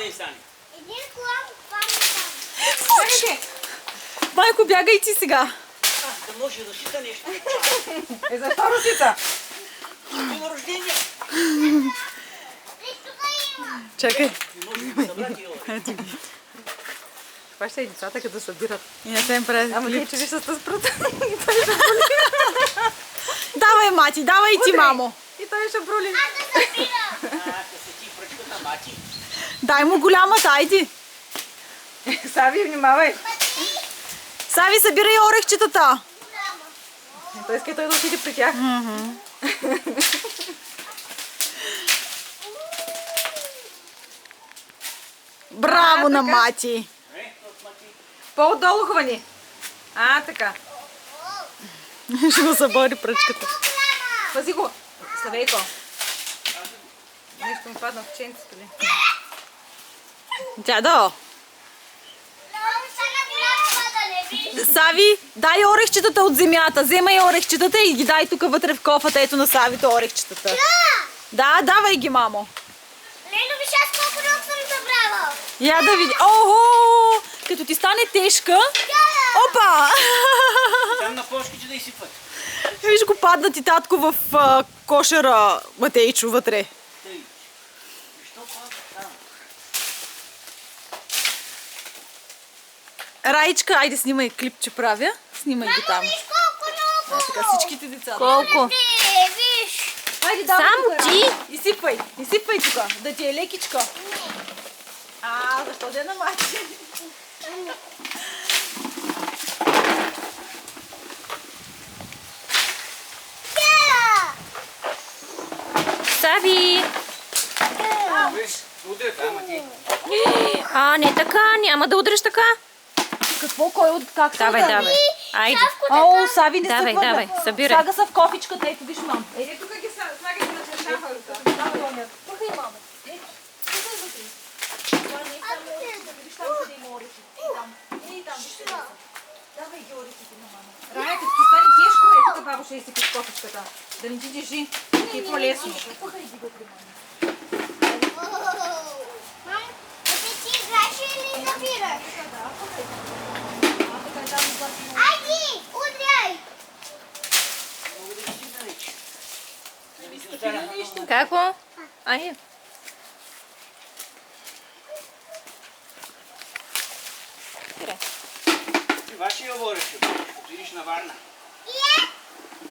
да им стане. Един колан, това не стане. Слушай! Майко, бягай ти сега. Да може да сита нещо. Защо русица? На рождение. Виж, тук има. Чакай. Не може да събрати йога. Ето ги. Това ще и децата, като събират. И не се им прави Ама клип. ти, че ви са с пръта. Давай, мати, давай и ти, мамо. И той ще броли. Аз да събирам. Се ти пръчката, мати. Дай му голямата, айди. Сави, внимавай. Сави, събирай орехчетата. Той иска той да отиде при тях. Браво на мати. По-отдолу хвани. Така. Ще го събори пръчката. Пази го. Славейко. Нещо ми падна в ченцето ли? Дядо, Много стана голяма, да не виж. Сави, дай орехчетата от земята. Вземай орехчетата и ги дай тук вътре в кофата. Ето на Савито орехчетата. Да, давай ги, мамо. Лело, виж аз колко много съм забрала. Я да види. Ого! Като ти стане тежка. Опа! Там на плошките да изсипват. Виж го, падна ти татко в кошера Матейчо вътре. Тъй. Защо пада там? Раичка, айде снимай клип, че правя. Снимай ги там. Виж колко много. Така всичките деца. Колко? Виж. Айде, давай Само тук, ти? Ра. Изсипвай тук, да ти е лекичка. Защо да на мати? Сави! Виж, удрят, ама ти. Не така, няма да удреш така. Какво? Кой от как? Давай, давай. Айде. О, Сави не Давай, се хвърля. давай, събирай. Слага са в кофичката, ето виж, мам. Еде тук ги слагай на чершафа. Пъхай, мамо. Ето, пъхай вътре. Това не е само орехите, виж там къде има орехи. Ей там, виж къде са. Давай ги орехите на мама. Рая, като ти стане тежко, тук бабо ще изсипи в кофичката. Да не ти държи. Ти е по-лесно. Пъхай ги вътре, мама. Мам, ти играеш или забираш? Така там отзад има. Айди, удряй. Мога да ги сипна вече. Да ми се остана. Какво? Айде. Ти вашия говориш, като идиш на Варна. И